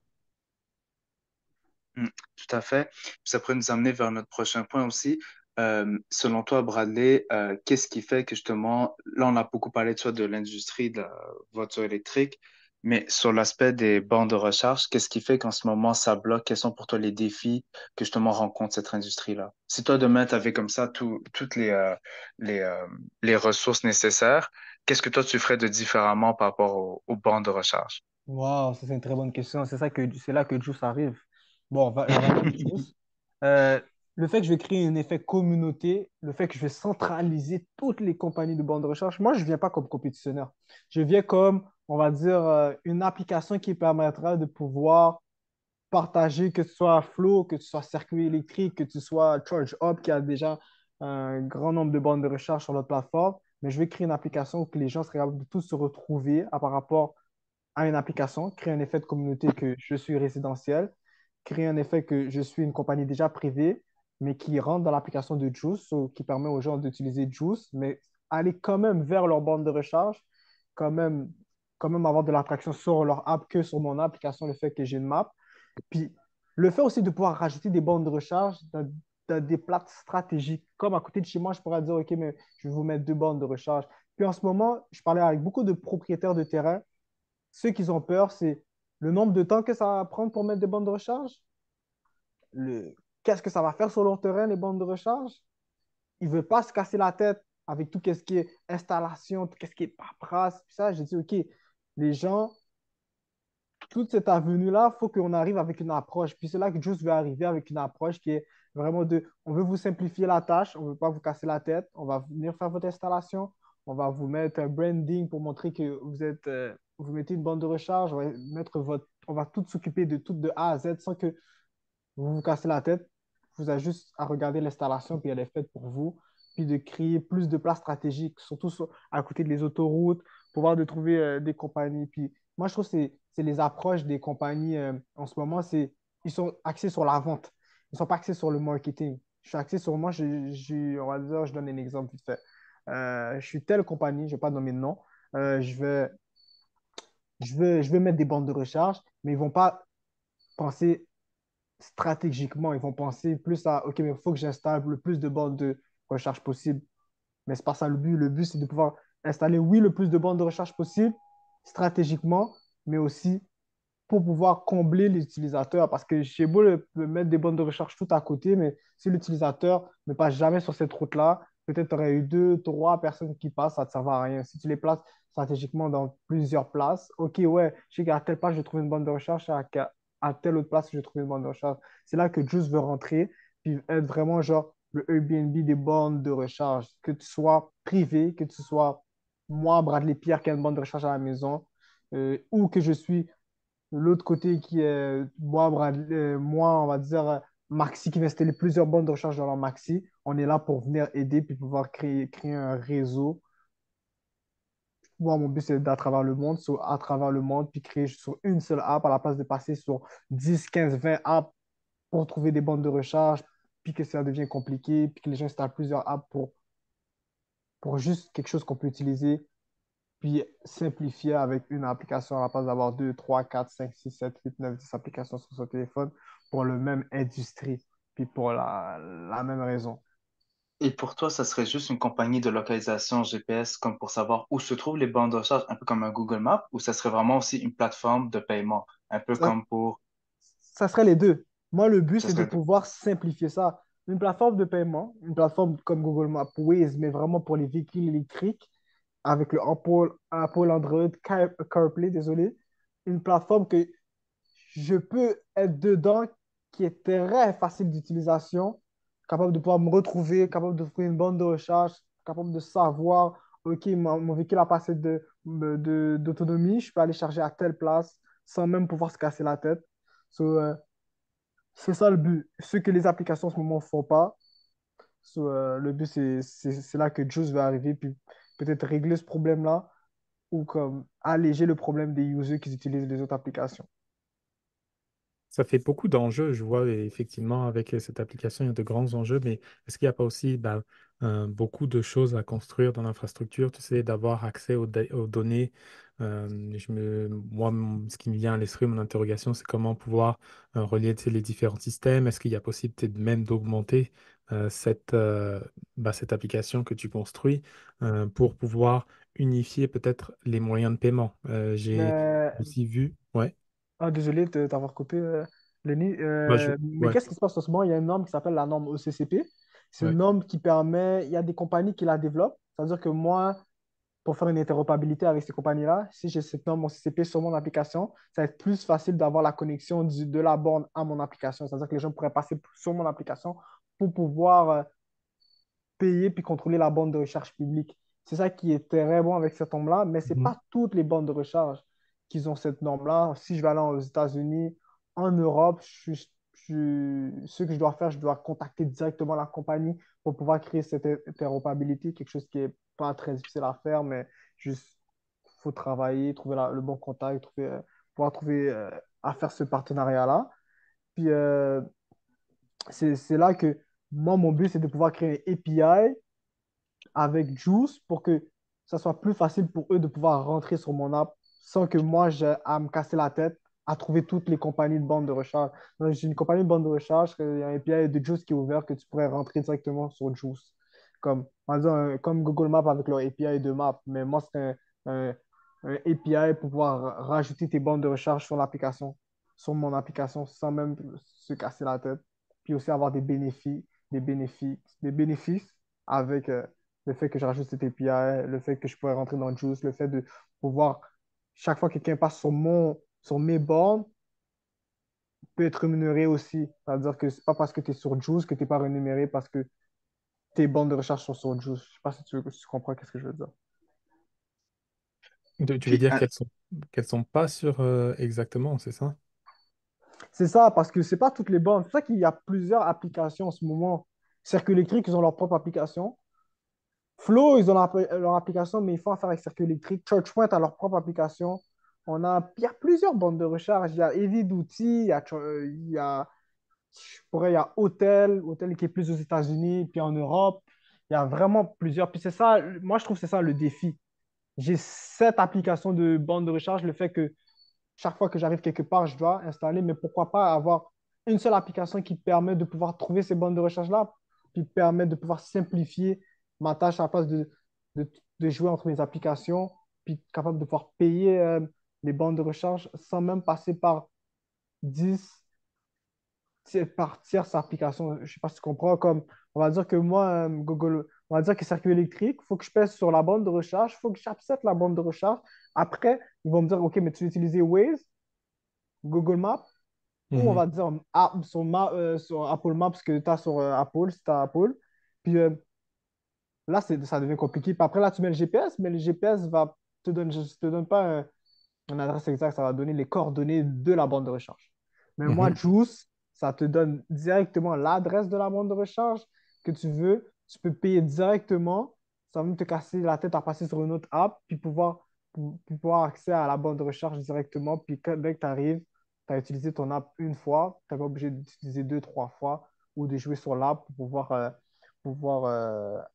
Mm, tout à fait. Ça pourrait nous amener vers notre prochain point aussi. Selon toi, Bradley, qu'est-ce qui fait que justement, là, on a beaucoup parlé de, de l'industrie de la voiture électrique, mais sur l'aspect des bornes de recharge, qu'est-ce qui fait qu'en ce moment, ça bloque? Quels sont pour toi les défis que justement rencontre cette industrie-là? Si toi, demain, tu avais comme ça toutes les, euh, les ressources nécessaires, qu'est-ce que toi, tu ferais de différemment par rapport aux bornes de recharge? Wow, ça, c'est une très bonne question. C'est là que Juice arrive. Bon, la valeur de Juice. Euh, le fait que je vais créer un effet communauté, le fait que je vais centraliser toutes les compagnies de bande de recherche, moi, je ne viens pas comme compétitionnaire. Je viens comme, on va dire, une application qui permettra de pouvoir partager, que ce soit Flow, que ce soit circuit électrique, que ce soit Charge Up, qui a déjà un grand nombre de bandes de recherche sur notre plateforme. Mais je vais créer une application où que les gens seraient capables de tous se retrouver par rapport à une application, créer un effet de communauté que je suis résidentiel, créer un effet que je suis une compagnie déjà privée, mais qui rentre dans l'application de Juice, qui permet aux gens d'utiliser Juice, mais aller quand même vers leur bande de recharge, quand même, quand même avoir de l'attraction sur leur app que sur mon application, le fait que j'ai une map. Puis le fait aussi de pouvoir rajouter des bornes de recharge dans des places stratégiques, comme à côté de chez moi, je pourrais dire, OK, mais je vais vous mettre deux bornes de recharge. Puis en ce moment, je parlais avec beaucoup de propriétaires de terrain. Ceux qui ont peur, c'est le nombre de temps que ça va prendre pour mettre des bandes de recharge, le... qu'est-ce que ça va faire sur leur terrain, les bandes de recharge. Ils ne veulent pas se casser la tête avec tout ce qui est installation, tout ce qui est paperasse. Puis ça, j'ai dit, OK, les gens, toute cette avenue-là, il faut qu'on arrive avec une approche. Puis c'est là que Juice veut arriver avec une approche qui est vraiment on veut vous simplifier la tâche, on ne veut pas vous casser la tête, on va venir faire votre installation, on va vous mettre un branding pour montrer que vous mettez une bande de recharge, on va tout s'occuper de tout de A à Z sans que vous vous cassez la tête. Vous avez juste à regarder l'installation, puis elle est faite pour vous. Puis de créer plus de places stratégiques, surtout à côté des autoroutes, pouvoir de trouver des compagnies. Puis moi, je trouve que c'est les approches des compagnies en ce moment, ils sont axés sur la vente. Ils ne sont pas axés sur le marketing. Je suis axé sur moi, on va dire, je donne un exemple vite fait. Je suis telle compagnie, je ne vais pas nommer de nom. Je vais, je vais mettre des bandes de recharge, mais ils ne vont pas penser stratégiquement. Ils vont penser plus à, OK, mais il faut que j'installe le plus de bandes de recharge possible. Mais c'est pas ça le but. Le but, c'est de pouvoir installer, oui, le plus de bandes de recharge possible, stratégiquement, mais aussi pour pouvoir combler les utilisateurs. Parce que chez beau mettre des bandes de recharge tout à côté, mais si l'utilisateur ne passe jamais sur cette route-là, peut-être tu aurais eu deux, trois personnes qui passent, ça ne te sert à rien. Si tu les places stratégiquement dans plusieurs places, OK, ouais, je sais qu'à telle place, je trouve une bande de recharge, à telle autre place, je trouve une bande de recharge. C'est là que Juice veut rentrer, puis être vraiment genre le Airbnb des bornes de recharge, que tu sois privé, que tu sois moi, Bradley Pierre, qui a une bande de recharge à la maison, ou que je suis l'autre côté qui est moi, moi, on va dire Maxi qui va installer plusieurs bornes de recharge dans leur Maxi. On est là pour venir aider puis pouvoir créer un réseau. Moi, mon but, c'est d'à travers le monde, à travers le monde, puis créer sur une seule app à la place de passer sur 10 15 20 apps pour trouver des bandes de recharge, puis que ça devient compliqué, puis que les gens installent plusieurs apps pour juste quelque chose qu'on peut utiliser puis simplifier avec une application à la place d'avoir 2, 3, 4, 5, 6, 7, 8, 9, 10 applications sur son téléphone pour le même industrie, puis pour la même raison. Et pour toi, ça serait juste une compagnie de localisation GPS comme pour savoir où se trouvent les bandes de recharge, un peu comme un Google Maps, ou ça serait vraiment aussi une plateforme de paiement, un peu Ça, comme pour... ça serait les deux. Moi, le but, Ça c'est de serait... pouvoir simplifier ça. Une plateforme de paiement, une plateforme comme Google Maps, Waze, mais vraiment pour les véhicules électriques, avec le Apple Android CarPlay, désolé. Une plateforme que je peux être dedans, qui est très facile d'utilisation, capable de pouvoir me retrouver, capable de trouver une bande de recharge, capable de savoir, OK, mon véhicule a passé d'autonomie, je peux aller charger à telle place sans même pouvoir se casser la tête. So, c'est ça le but. Ce que les applications en ce moment ne font pas. So, le but, c'est là que Juice va arriver, puis peut-être régler ce problème-là ou comme alléger le problème des users qui utilisent les autres applications. Ça fait beaucoup d'enjeux, je vois, et effectivement, avec cette application, il y a de grands enjeux, mais est-ce qu'il n'y a pas aussi beaucoup de choses à construire dans l'infrastructure, tu sais, d'avoir accès aux données? Moi, ce qui me vient à l'esprit, mon interrogation, c'est comment pouvoir relier, tu sais, les différents systèmes. Est-ce qu'il y a possibilité même d'augmenter cette application que tu construis pour pouvoir unifier peut-être les moyens de paiement? J'ai Mais aussi vu, ouais, ah, désolé de t'avoir coupé, Lenny. Mais ouais, qu'est-ce qui se passe en ce moment? Il y a une norme qui s'appelle la norme OCCP. C'est une ouais. norme qui permet, il y a des compagnies qui la développent. C'est-à-dire que moi, pour faire une interopérabilité avec ces compagnies-là, si j'ai cette norme OCCP sur mon application, ça va être plus facile d'avoir la connexion de la borne à mon application. C'est-à-dire que les gens pourraient passer sur mon application pour pouvoir payer puis contrôler la bande de recharge publique. C'est ça qui est très bon avec cette norme-là, mais ce n'est Mhm. pas toutes les bandes de recharge qui ont cette norme-là. Si je vais aller aux États-Unis, en Europe, ce que je dois faire, je dois contacter directement la compagnie pour pouvoir créer cette interopérabilité, quelque chose qui n'est pas très difficile à faire, mais juste il faut travailler, trouver le bon contact, pouvoir trouver à faire ce partenariat-là. Puis c'est là que moi, mon but, c'est de pouvoir créer un API avec Juice pour que ça soit plus facile pour eux de pouvoir rentrer sur mon app sans que moi j'ai à me casser la tête à trouver toutes les compagnies de bandes de recharge. Donc, j'ai une compagnie de bandes de recharge, il y a un API de Juice qui est ouvert que tu pourrais rentrer directement sur Juice. Comme, par exemple, comme Google Maps avec leur API de map. Mais moi, c'est un API pour pouvoir rajouter tes bandes de recharge sur l'application, sur mon application, sans même se casser la tête. Puis aussi avoir des bénéfices avec, le fait que je rajoute cet API, le fait que je pourrais rentrer dans Juice, le fait de pouvoir, chaque fois que quelqu'un passe sur mes bornes, peut être rémunéré aussi. C'est-à-dire que c'est pas parce que tu es sur Juice que tu n'es pas rémunéré parce que tes bornes de recherche sont sur Juice. Je sais pas si tu comprends ce que je veux dire. Tu veux Puis, dire qu'elles sont pas sur exactement, c'est ça? C'est ça, parce que c'est pas toutes les bornes. C'est pour ça qu'il y a plusieurs applications en ce moment. Circuit électrique, ils ont leur propre application. Flow, ils ont leur application, mais ils font affaire avec Circuit électrique. ChargePoint a leur propre application. Il y a plusieurs bandes de recharge. Il y a Heavy Duty, il y a Hotel qui est plus aux États-Unis, puis en Europe. Il y a vraiment plusieurs. Puis c'est ça, moi je trouve que c'est ça le défi. J'ai cette application de bande de recharge, le fait que chaque fois que j'arrive quelque part, je dois installer, mais pourquoi pas avoir une seule application qui permet de pouvoir trouver ces bandes de recharge-là, puis permet de pouvoir simplifier ma tâche à la place de, de jouer entre mes applications, puis capable de pouvoir payer les bandes de recharge sans même passer par 10 par tierce application. Je ne sais pas si tu comprends. Comme, on va dire que moi, on va dire que circuit électrique, il faut que je pèse sur la bande de recharge, il faut que j'accepte la bande de recharge. Après, ils vont me dire, OK, mais tu veux utiliser Waze, Google Maps, ou on Mhm. va dire sur Apple Maps que tu as sur Apple, si tu as Apple. Puis là, ça devient compliqué. Puis après, là, tu mets le GPS, mais le GPS te donne pas une adresse exacte, ça va donner les coordonnées de la bande de recharge. Mais moi, Mhm. Juice, ça te donne directement l'adresse de la bande de recharge que tu veux. Tu peux payer directement, ça va même te casser la tête à passer sur une autre app, puis pouvoir accéder à la bande de recharge directement. Puis dès que tu arrives, tu as utilisé ton app une fois, tu n'es pas obligé d'utiliser deux, trois fois ou de jouer sur l'app pour pouvoir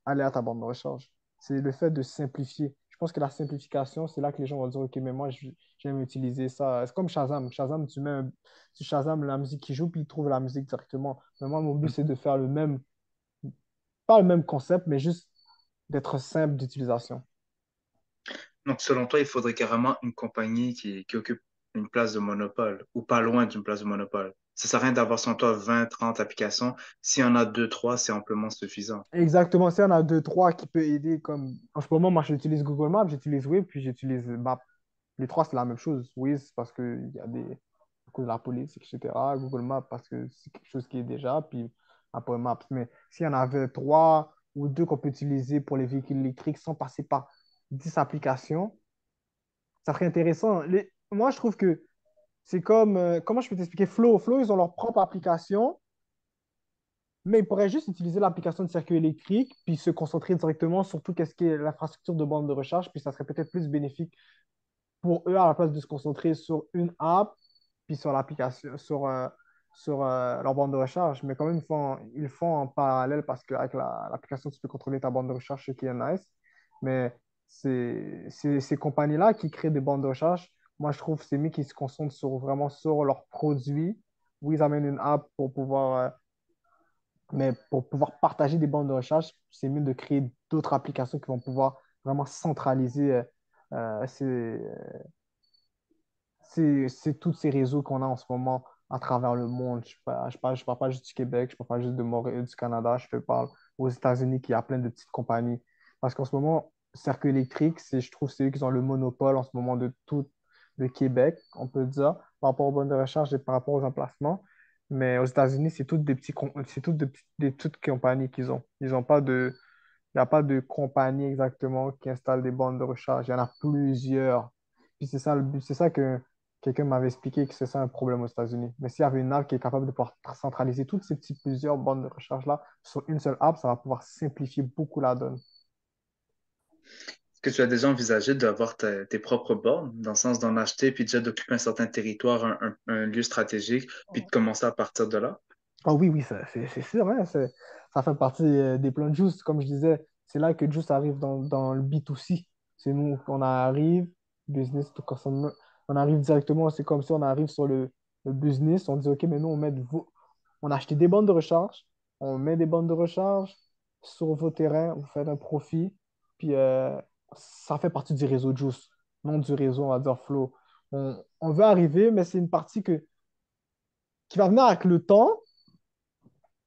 aller à ta bande de recharge. C'est le fait de simplifier. Je ne sais pense que la simplification, c'est là que les gens vont dire, OK, mais moi, j'aime utiliser ça. C'est comme Shazam. Shazam, tu Shazam la musique qui joue, puis il trouve la musique directement. Mais moi, mon but, c'est de faire le même, pas le même concept, mais juste d'être simple d'utilisation. Donc, selon toi, il faudrait carrément une compagnie qui occupe une place de monopole ou pas loin d'une place de monopole. Ça sert à rien d'avoir sur toi 20, 30 applications. S'il y en a deux, trois, c'est amplement suffisant. Exactement, ça, il y en a deux, trois qui peuvent aider. Comme en ce moment, moi, j'utilise Google Maps, j'utilise Web, puis j'utilise Maps. Les trois, c'est la même chose. Wiz, parce qu'il y a des à cause de la police, etc. Google Maps, parce que c'est quelque chose qui est déjà, puis Apple Maps. Mais s'il y en avait trois ou deux qu'on peut utiliser pour les véhicules électriques sans passer par 10 applications, ça serait intéressant. Moi, je trouve que c'est comme, comment je peux t'expliquer? Flow, ils ont leur propre application, mais ils pourraient juste utiliser l'application de circuit électrique, puis se concentrer directement sur tout ce qui est l'infrastructure de bande de recharge, puis ça serait peut-être plus bénéfique pour eux à la place de se concentrer sur une app, puis sur l'application, sur leur bande de recharge. Mais quand même, ils font en parallèle parce qu'avec l'application, tu peux contrôler ta bande de recharge, ce qui est nice. Mais c'est ces compagnies-là qui créent des bandes de recharge. Moi, je trouve que c'est mieux qu'ils se concentrent vraiment sur leurs produits, où ils amènent une app pour pouvoir, mais pour pouvoir partager des bandes de recharge, c'est mieux de créer d'autres applications qui vont pouvoir vraiment centraliser ces, c'est tous ces réseaux qu'on a en ce moment à travers le monde. Je parle pas juste du Québec, je parle pas juste de Montréal, du Canada, je te parle aux États-Unis qui a plein de petites compagnies. Parce qu'en ce moment, Cercle électrique, je trouve que c'est eux qui ont le monopole en ce moment de tout le Québec, on peut dire, par rapport aux bornes de recharge et par rapport aux emplacements. Mais aux États-Unis, c'est toutes des petites compagnies qu'ils ont. Ils ont pas de, il n'y a pas de compagnie exactement qui installe des bornes de recharge. Il y en a plusieurs. Puis c'est ça le but. C'est ça que quelqu'un m'avait expliqué que c'est ça un problème aux États-Unis. Mais s'il y avait une app qui est capable de pouvoir centraliser toutes ces petites plusieurs bornes de recharge-là sur une seule app, ça va pouvoir simplifier beaucoup la donne. Est-ce que tu as déjà envisagé d'avoir tes propres bornes, dans le sens d'en acheter, puis déjà d'occuper un certain territoire, un lieu stratégique, puis de commencer à partir de là? Ah oui, oui, c'est sûr, hein, ça fait partie des plans de Juice. Comme je disais, c'est là que Juice arrive dans le B2C. C'est nous qu'on arrive, business to customer. On arrive directement, c'est comme si on arrive sur le business. On dit, OK, mais nous, on a acheté des bandes de recharge, on met des bandes de recharge sur vos terrains, vous faites un profit, puis ça fait partie du réseau Juice, non du réseau, on va dire Flow. On veut arriver, mais c'est une partie qui va venir avec le temps,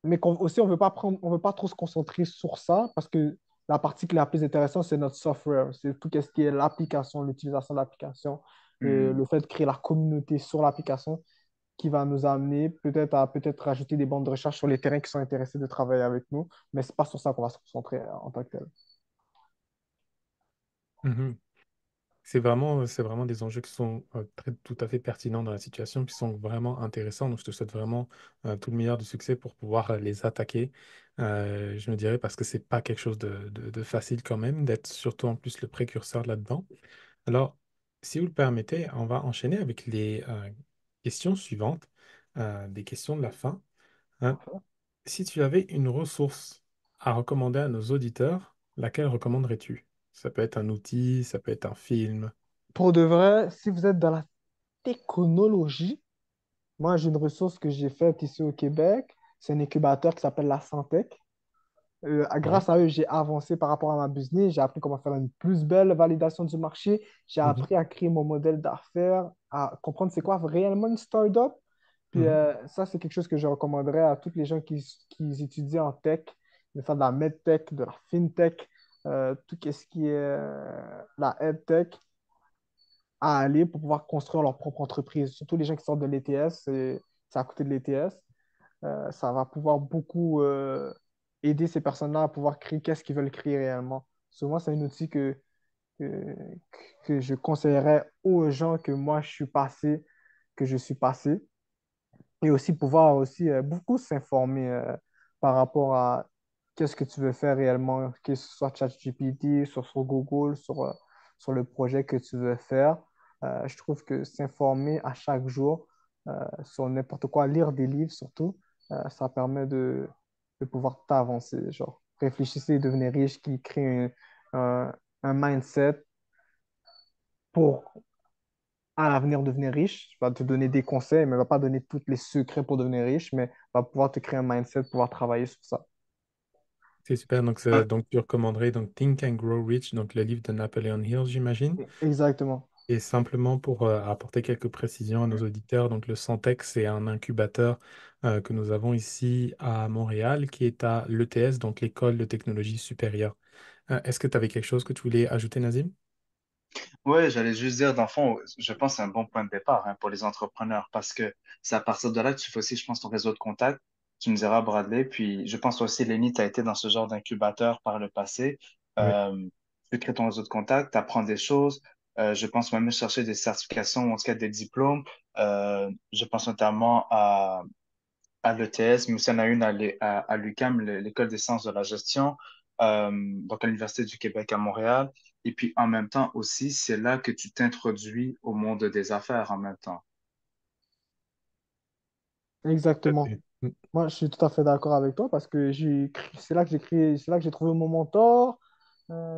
mais aussi on veut pas trop se concentrer sur ça parce que la partie qui est la plus intéressante, c'est notre software. C'est tout ce qui est l'application, l'utilisation de l'application, Hmm. le fait de créer la communauté sur l'application qui va nous amener peut-être à peut-être rajouter des bandes de recherche sur les terrains qui sont intéressés de travailler avec nous, mais c'est pas sur ça qu'on va se concentrer en tant que tel. Mhm. C'est vraiment des enjeux qui sont tout à fait pertinents dans la situation, qui sont vraiment intéressants. Donc, je te souhaite vraiment tout le meilleur du succès pour pouvoir les attaquer. Je me dirais parce que c'est pas quelque chose de facile quand même, d'être surtout en plus le précurseur là-dedans. Alors, si vous le permettez, on va enchaîner avec les questions suivantes, des questions de la fin. Hein. Si tu avais une ressource à recommander à nos auditeurs, laquelle recommanderais-tu? Ça peut être un outil, ça peut être un film. Pour de vrai, si vous êtes dans la technologie, moi j'ai une ressource que j'ai faite ici au Québec. C'est un incubateur qui s'appelle la Santec. Oui. Grâce à eux, j'ai avancé par rapport à ma business. J'ai appris comment faire une plus belle validation du marché. J'ai Mhm, appris à créer mon modèle d'affaires, à comprendre c'est quoi réellement une startup. Puis mhm, ça, c'est quelque chose que je recommanderais à tous les gens qui étudient en tech, de faire de la medtech, de la fintech, tout ce qui est la edtech, à aller pour pouvoir construire leur propre entreprise. Surtout les gens qui sortent de l'ETS, c'est à côté de l'ETS. Ça va pouvoir beaucoup aider ces personnes-là à pouvoir créer qu'est-ce qu'ils veulent créer réellement. Souvent, c'est un outil que, que je conseillerais aux gens que moi, que je suis passé. Et aussi pouvoir aussi beaucoup s'informer par rapport à qu'est-ce que tu veux faire réellement, que ce soit ChatGPT, sur Google, sur le projet que tu veux faire. Je trouve que s'informer à chaque jour sur n'importe quoi, lire des livres surtout, ça permet de pouvoir t'avancer. Genre, réfléchissez et devenez riche qui crée un mindset pour à l'avenir devenir riche. Il va te donner des conseils, mais il va pas donner tous les secrets pour devenir riche, mais va pouvoir te créer un mindset, pouvoir travailler sur ça. C'est super. Donc, Ouais, donc tu recommanderais donc Think and Grow Rich, donc le livre de Napoleon Hill, j'imagine. Exactement. Et simplement pour apporter quelques précisions à nos auditeurs, donc le Centex, c'est un incubateur que nous avons ici à Montréal, qui est à l'ETS, donc l'École de technologie supérieure. Est-ce que tu avais quelque chose que tu voulais ajouter, Nazim? ouais, j'allais juste dire, dans le fond, je pense que c'est un bon point de départ hein, pour les entrepreneurs parce que c'est à partir de là que tu fais aussi, je pense, ton réseau de contacts. Tu me diras, Bradley. Puis, je pense aussi, Lenny, tu as été dans ce genre d'incubateur par le passé. Oui. Euh, Tu crées ton réseau de contacts, tu apprends des choses. Je pense même chercher des certifications ou en tout cas des diplômes. Je pense notamment à l'ETS, mais aussi il y en a une à l'UQAM, l'École des sciences de la gestion, donc à l'Université du Québec à Montréal. Et puis en même temps aussi, c'est là que tu t'introduis au monde des affaires en même temps. Tout à Exactement. fait. Mm. Moi, je suis tout à fait d'accord avec toi parce que c'est là que c'est là que j'ai trouvé mon mentor.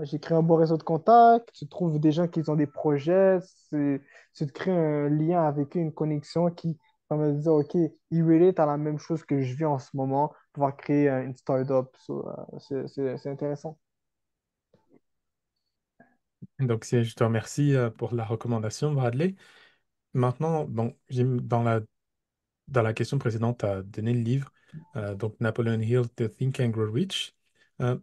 J'ai créé un bon réseau de contacts. Tu trouves des gens qui ont des projets. Tu te crées un lien avec eux, une connexion qui va me dire, OK, il relate à la même chose que je vis en ce moment, pouvoir créer une startup. So, c'est intéressant. Donc, je te remercie pour la recommandation, Bradley. Maintenant, bon, dans la question précédente, tu as donné le livre, donc Napoleon Hill, The Think and Grow Rich. Euh,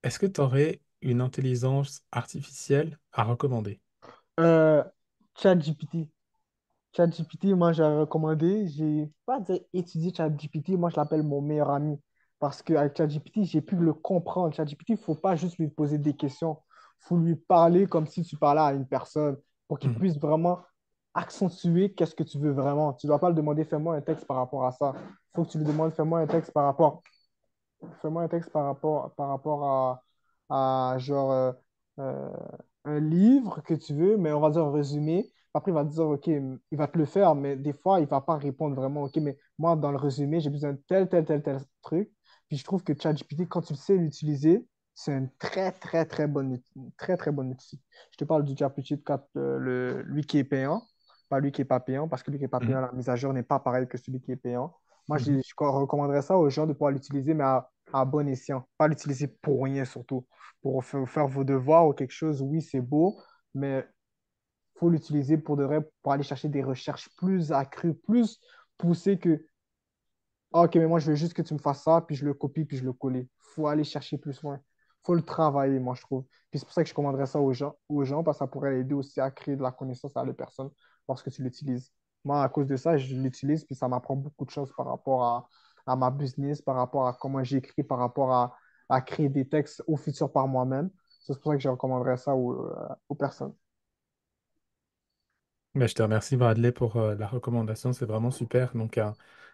Est-ce que tu aurais une intelligence artificielle à recommander? Euh, ChatGPT. ChatGPT, moi, j'ai recommandé, j'ai pas dit étudier ChatGPT, moi, je l'appelle mon meilleur ami. Parce qu'avec ChatGPT, j'ai pu le comprendre. ChatGPT, il ne faut pas juste lui poser des questions. Il faut lui parler comme si tu parlais à une personne pour qu'il Mhm. puisse vraiment accentuer qu'est-ce que tu veux vraiment. Tu ne dois pas le demander, fais-moi un texte par rapport à ça. Il faut que tu lui demandes, fais-moi un texte par rapport genre euh, un livre que tu veux, mais on va dire un résumé. Après, il va te dire, OK, il va te le faire, mais des fois, il ne va pas répondre vraiment, OK, mais moi, dans le résumé, j'ai besoin de tel truc. Puis je trouve que ChatGPT, quand tu le sais l'utiliser, c'est une très, très bonne outil. Je te parle du ChatGPT 4, lui qui est payant, pas lui qui n'est pas payant, parce que lui qui n'est pas Mhm. payant, la mise à jour n'est pas pareille que celui qui est payant. Moi, Mhm. je recommanderais ça aux gens de pouvoir l'utiliser, mais à bon escient. Pas l'utiliser pour rien, surtout. Pour faire vos devoirs ou quelque chose, oui, c'est beau, mais il faut l'utiliser pour de vrai, pour aller chercher des recherches plus accrues, plus poussées que ah, OK, mais moi, je veux juste que tu me fasses ça, puis je le copie, puis je le colle. Il faut aller chercher plus loin. Il faut le travailler, moi, je trouve. Puis c'est pour ça que je commanderais ça aux gens parce que ça pourrait aider aussi à créer de la connaissance à les personnes lorsque tu l'utilises. Moi, à cause de ça, je l'utilise, puis ça m'apprend beaucoup de choses par rapport à ma business, par rapport à comment j'écris, par rapport à créer des textes au futur par moi-même. C'est pour ça que je recommanderais ça aux personnes. Ben, je te remercie, Bradley, pour la recommandation. C'est vraiment super. Donc,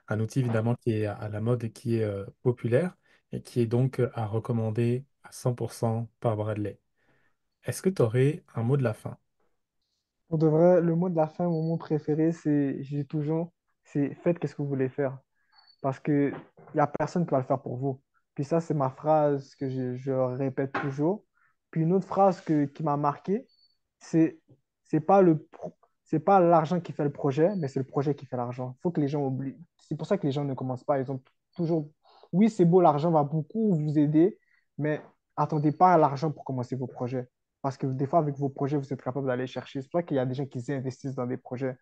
un outil, évidemment, qui est à la mode et qui est populaire et qui est donc à recommander à 100% par Bradley. Est-ce que tu aurais un mot de la fin? Pour de vrai, le mot de la fin, mon mot préféré, j'ai toujours, c'est faites qu'est-ce que vous voulez faire. Parce qu'il n'y a personne qui va le faire pour vous. Puis ça, c'est ma phrase que je répète toujours. Puis une autre phrase qui m'a marqué, c'est c'est pas c'est pas l'argent qui fait le projet, mais c'est le projet qui fait l'argent. Il faut que les gens oublient. C'est pour ça que les gens ne commencent pas. Ils ont toujours, oui, c'est beau, l'argent va beaucoup vous aider, mais attendez pas à l'argent pour commencer vos projets. Parce que des fois, avec vos projets, vous êtes capable d'aller chercher. C'est pour ça qu'il y a des gens qui investissent dans des projets.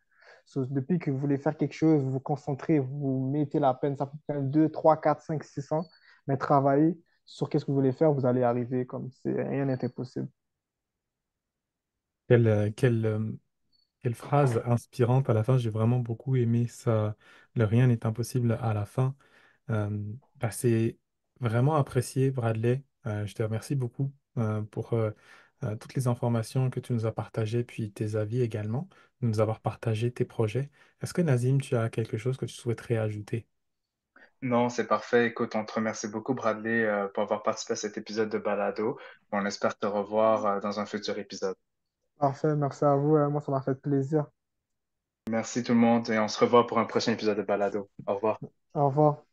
So, depuis que vous voulez faire quelque chose, vous vous concentrez, vous mettez la peine, ça peut prendre 2, 3, 4, 5, 6 ans, mais travaillez sur qu'est-ce que vous voulez faire, vous allez arriver comme c'est rien n'est impossible. Quelle, quelle phrase inspirante à la fin. J'ai vraiment beaucoup aimé ça. Le rien n'est impossible à la fin. Euh, c'est vraiment apprécié, Bradley. Je te remercie beaucoup pour toutes les informations que tu nous as partagées, puis tes avis également, de nous avoir partagé tes projets. Est-ce que Nazim, tu as quelque chose que tu souhaiterais ajouter? Non, c'est parfait. Écoute, on te remercie beaucoup, Bradley, pour avoir participé à cet épisode de Balado. On espère te revoir, dans un futur épisode. Parfait, merci à vous. Moi, ça m'a fait plaisir. Merci tout le monde et on se revoit pour un prochain épisode de Balado. Au revoir. Au revoir.